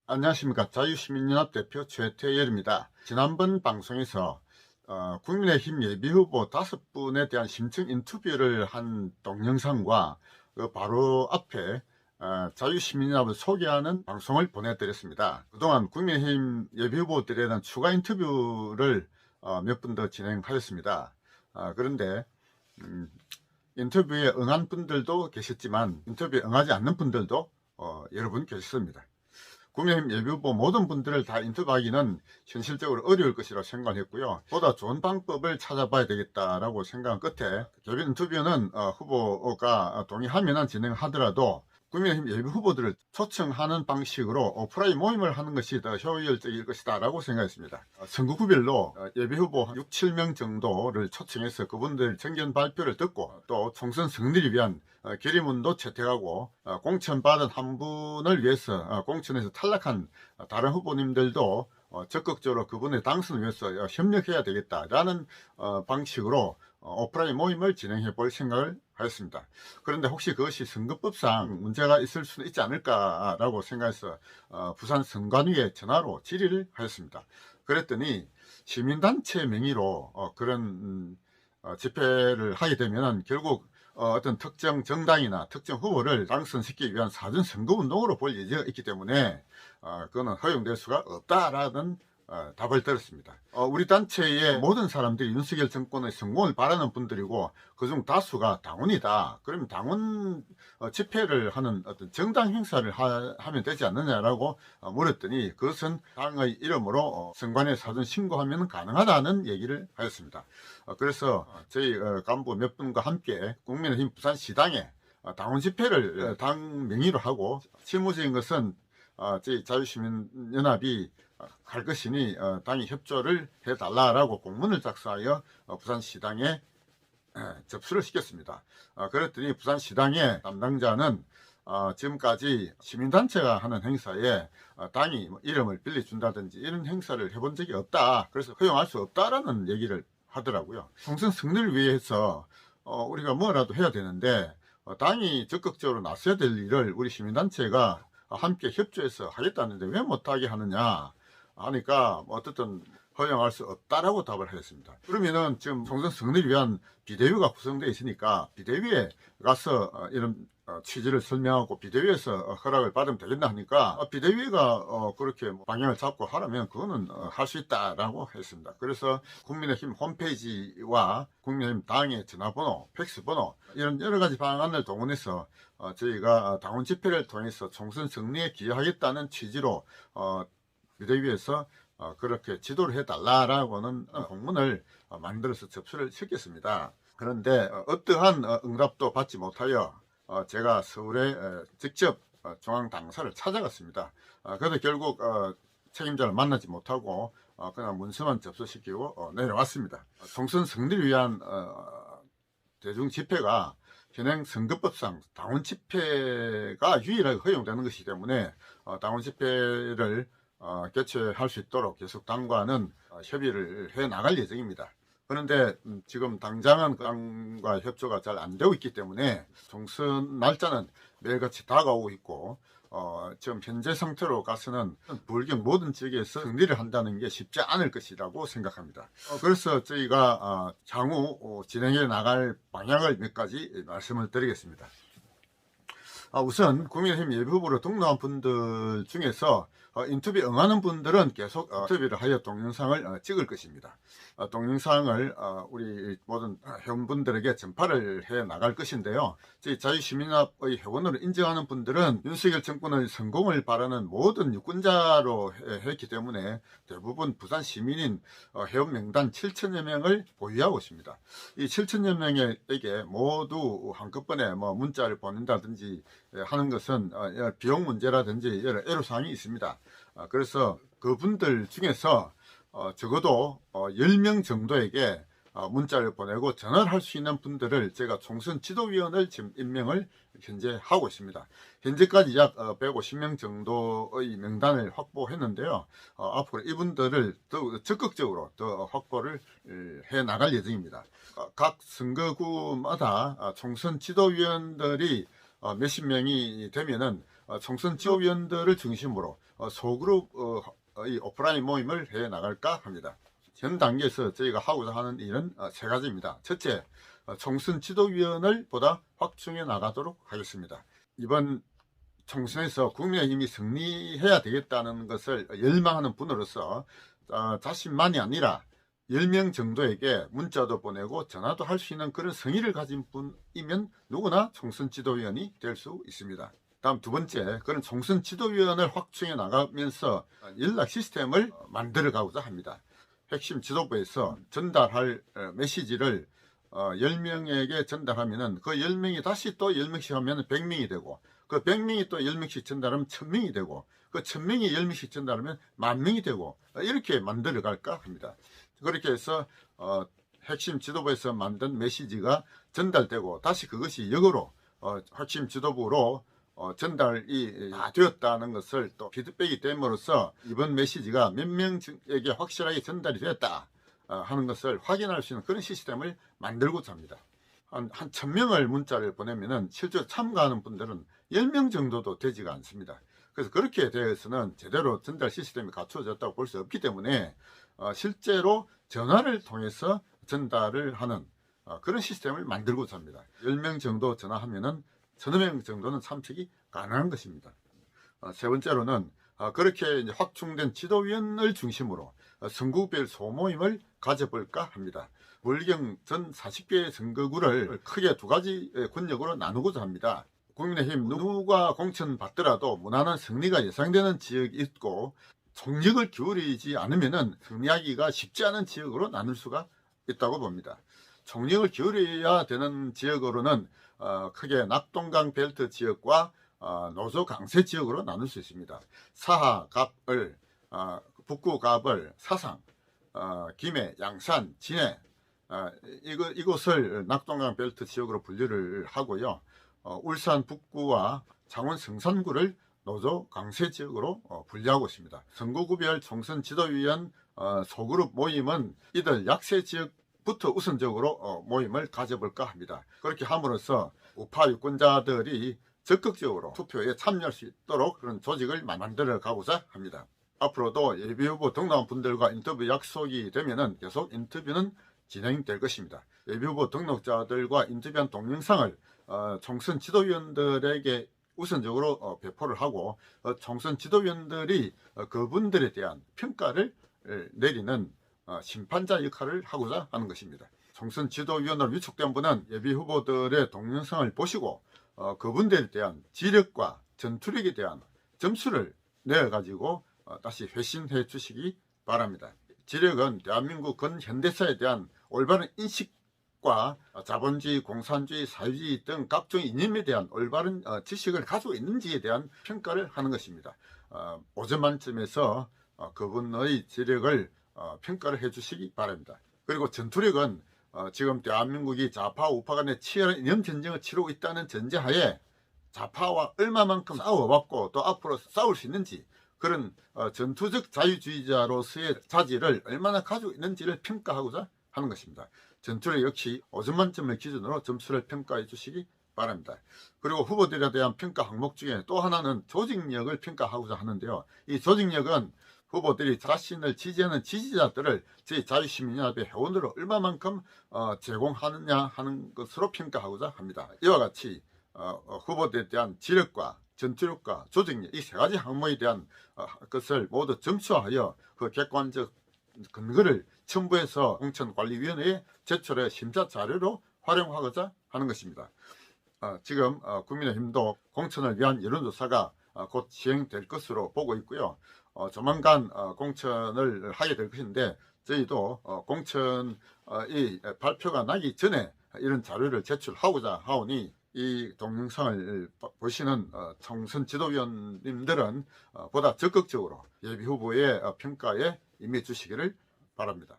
안녕하십니까. 자유시민연합 대표 최태열입니다. 지난번 방송에서 국민의힘 예비후보 5분에 대한 심층 인터뷰를 한 동영상과 그 바로 앞에 자유시민연합을 소개하는 방송을 보내드렸습니다. 그동안 국민의힘 예비후보들에 대한 추가 인터뷰를 몇 분 더 진행하였습니다. 그런데 인터뷰에 응한 분들도 계셨지만 인터뷰에 응하지 않는 분들도 여러 분 계셨습니다. 국민의힘 예비후보 모든 분들을 다 인터뷰하기는 현실적으로 어려울 것이라고 생각을 했고요. 보다 좋은 방법을 찾아봐야 되겠다라고 생각한 끝에 개별 인터뷰는 후보가 동의하면 진행하더라도 국민의힘 예비 후보들을 초청하는 방식으로 오프라인 모임을 하는 것이 더 효율적일 것이다 라고 생각했습니다. 선거구별로 예비 후보 6, 7명 정도를 초청해서 그분들 정견 발표를 듣고 또 총선 승리를 위한 결의문도 채택하고 공천받은 한 분을 위해서 공천에서 탈락한 다른 후보님들도 적극적으로 그분의 당선을 위해서 협력해야 되겠다라는 방식으로 오프라인 모임을 진행해 볼 생각을 하였습니다. 그런데 혹시 그것이 선거법상 문제가 있을 수는 있지 않을까라고 생각해서 부산 선관위에 전화로 질의를 하였습니다. 그랬더니 시민단체 명의로 그런 집회를 하게 되면 결국 어떤 특정 정당이나 특정 후보를 당선시키기 위한 사전선거운동으로 볼 예정이 있기 때문에 그거는 허용될 수가 없다라는 답을 들었습니다. 우리 단체의 모든 사람들이 윤석열 정권의 성공을 바라는 분들이고 그중 다수가 당원이다. 그러면 당원 집회를 하는 어떤 정당 행사를 하면 되지 않느냐라고 물었더니 그것은 당의 이름으로 선관위에 사전 신고하면 가능하다는 얘기를 하였습니다. 그래서 저희 간부 몇 분과 함께 국민의힘 부산시당에 당원 집회를 당 명의로 하고 실무적인 것은 저희 자유시민연합이 할 것이니 당이 협조를 해달라고 공문을 작성하여 부산시당에 접수를 시켰습니다. 그랬더니 부산시당의 담당자는 지금까지 시민단체가 하는 행사에 당이 이름을 빌려준다든지 이런 행사를 해본 적이 없다. 그래서 허용할 수 없다라는 얘기를 하더라고요. 총선 승리를 위해서 우리가 뭐라도 해야 되는데 당이 적극적으로 나서야 될 일을 우리 시민단체가 함께 협조해서 하겠다는데 왜 못하게 하느냐 하니까 어쨌든 허용할 수 없다라고 답을 하였습니다. 그러면은 지금 총선 승리를 위한 비대위가 구성되어 있으니까 비대위에 가서 이런 취지를 설명하고 비대위에서 허락을 받으면 되겠나 하니까 비대위가 그렇게 방향을 잡고 하라면 그거는 할 수 있다라고 했습니다. 그래서 국민의힘 홈페이지와 국민의힘 당의 전화번호, 팩스번호 이런 여러 가지 방안을 동원해서 저희가 당원 집회를 통해서 총선 승리에 기여하겠다는 취지로 비대위에서 그렇게 지도를 해달라라고는 공문을 만들어서 접수를 시켰습니다. 그런데 어떠한 응답도 받지 못하여 제가 서울에 직접 중앙당사를 찾아갔습니다. 그래서 결국 책임자를 만나지 못하고 그냥 문서만 접수시키고 내려왔습니다. 총선 승리를 위한 대중 집회가 현행 선거법상 당원 집회가 유일하게 허용되는 것이기 때문에 당원 집회를 개최할 수 있도록 계속 당과는 협의를 해 나갈 예정입니다. 그런데 지금 당장은 당과 협조가 잘 안 되고 있기 때문에 총선 날짜는 매일같이 다가오고 있고 지금 현재 상태로 가서는 불경 모든 지역에서 승리를 한다는 게 쉽지 않을 것이라고 생각합니다. 그래서 저희가 향후 진행해 나갈 방향을 몇 가지 말씀을 드리겠습니다. 우선 국민의힘 예비후보로 등록한 분들 중에서 인터뷰 응하는 분들은 계속 인터뷰를 하여 동영상을 찍을 것입니다. 동영상을 우리 모든 회원분들에게 전파를 해 나갈 것인데요. 저희 자유시민연합의 회원으로 인정하는 분들은 윤석열 정권의 성공을 바라는 모든 유권자로 했기 때문에 대부분 부산 시민인 회원 명단 7천여 명을 보유하고 있습니다. 이 7천여 명에게 모두 한꺼번에 문자를 보낸다든지 하는 것은 비용 문제라든지 여러 애로사항이 있습니다. 그래서 그분들 중에서 적어도 10명 정도에게 문자를 보내고 전화를 할 수 있는 분들을 제가 총선 지도위원을 지금 임명을 현재 하고 있습니다. 현재까지 약 150명 정도의 명단을 확보했는데요. 앞으로 이분들을 더 적극적으로 더 확보를 해 나갈 예정입니다. 각 선거구마다 총선 지도위원들이 몇십 명이 되면은 총선 지도위원들을 중심으로 소그룹 이 오프라인 모임을 해 나갈까 합니다. 현 단계에서 저희가 하고자 하는 일은 세 가지입니다. 첫째, 총선 지도위원을 보다 확충해 나가도록 하겠습니다. 이번 총선에서 국민의힘이 승리해야 되겠다는 것을 열망하는 분으로서 자신만이 아니라 10명 정도에게 문자도 보내고 전화도 할 수 있는 그런 성의를 가진 분이면 누구나 총선 지도위원이 될 수 있습니다. 다음 두 번째, 그런 총선 지도위원을 확충해 나가면서 연락 시스템을 만들어 가고자 합니다. 핵심 지도부에서 전달할 메시지를 10명에게 전달하면은 그 10명이 다시 또 10명씩 하면 100명이 되고, 그 100명이 또 10명씩 전달하면 1000명이 되고, 그 1000명이 10명씩 전달하면 10,000명이 되고, 이렇게 만들어 갈까 합니다. 그렇게 해서 핵심 지도부에서 만든 메시지가 전달되고 다시 그것이 역으로 핵심 지도부로 전달이 다 되었다는 것을 또 피드백이 됨으로써 이번 메시지가 몇 명에게 확실하게 전달이 됐다 하는 것을 확인할 수 있는 그런 시스템을 만들고자 합니다. 한 1000명을 문자를 보내면은 실제로 참가하는 분들은 10명 정도도 되지가 않습니다. 그래서 그렇게 되어서는 제대로 전달 시스템이 갖춰졌다고 볼 수 없기 때문에 실제로 전화를 통해서 전달을 하는 그런 시스템을 만들고자 합니다. 10명 정도 전화하면은 1000명 정도는 참석이 가능한 것입니다. 세 번째로는 그렇게 이제 확충된 지도위원을 중심으로 선거구별 소모임을 가져볼까 합니다. 월경 전 40개의 선거구를 크게 두 가지 권역으로 나누고자 합니다. 국민의힘 누가 공천 받더라도 무난한 승리가 예상되는 지역이 있고, 총력을 기울이지 않으면은 승리하기가 쉽지 않은 지역으로 나눌 수가 있다고 봅니다. 총력을 기울여야 되는 지역으로는 크게 낙동강 벨트 지역과 노조 강세 지역으로 나눌 수 있습니다. 사하, 갑을, 북구, 갑을, 사상, 김해, 양산, 진해, 이곳을 낙동강 벨트 지역으로 분류를 하고요. 울산 북구와 창원 성산구를 노조 강세 지역으로 분류하고 있습니다. 선거구별 총선 지도위원 소그룹 모임은 이들 약세 지역부터 우선적으로 모임을 가져볼까 합니다. 그렇게 함으로써 우파 유권자들이 적극적으로 투표에 참여할 수 있도록 그런 조직을 만들어 가고자 합니다. 앞으로도 예비후보 등록한 분들과 인터뷰 약속이 되면은 계속 인터뷰는 진행될 것입니다. 예비후보 등록자들과 인터뷰한 동영상을 총선 지도위원들에게 우선적으로 배포를 하고 총선 지도위원들이 그분들에 대한 평가를 내리는 심판자 역할을 하고자 하는 것입니다. 총선 지도위원으로 위촉된 분은 예비후보들의 동영상을 보시고 그분들에 대한 지력과 전투력에 대한 점수를 내어가지고 다시 회신해 주시기 바랍니다. 지력은 대한민국 근현대사에 대한 올바른 인식과 자본주의, 공산주의, 사회주의 등 각종 이념에 대한 올바른 지식을 가지고 있는지에 대한 평가를 하는 것입니다. 5점 만점에서 그분의 지력을 평가를 해 주시기 바랍니다. 그리고 전투력은 지금 대한민국이 좌파 우파 간의 치열한 이념 전쟁을 치르고 있다는 전제하에 좌파와 얼마만큼 싸워왔고 또 앞으로 싸울 수 있는지, 그런 전투적 자유주의자로서의 자질을 얼마나 가지고 있는지를 평가하고자 하는 것입니다. 전투력 역시 5점 만점을 기준으로 점수를 평가해 주시기 바랍니다. 그리고 후보들에 대한 평가 항목 중에 또 하나는 조직력을 평가하고자 하는데요. 이 조직력은 후보들이 자신을 지지하는 지지자들을 저희 자유시민연합의 회원으로 얼마만큼 제공하느냐 하는 것으로 평가하고자 합니다. 이와 같이 후보들에 대한 지력과 전투력과 조직력, 이 세 가지 항목에 대한 것을 모두 점수하여 그 객관적 근거를 첨부해서 공천관리위원회에 제출해 심사 자료로 활용하고자 하는 것입니다. 지금 국민의힘도 공천을 위한 여론조사가 곧 시행될 것으로 보고 있고요. 조만간 공천을 하게 될 것인데, 저희도 공천이 발표가 나기 전에 이런 자료를 제출하고자 하오니 이 동영상을 보시는 총선 지도위원님들은 보다 적극적으로 예비후보의 평가에 임해 주시기를 바랍니다.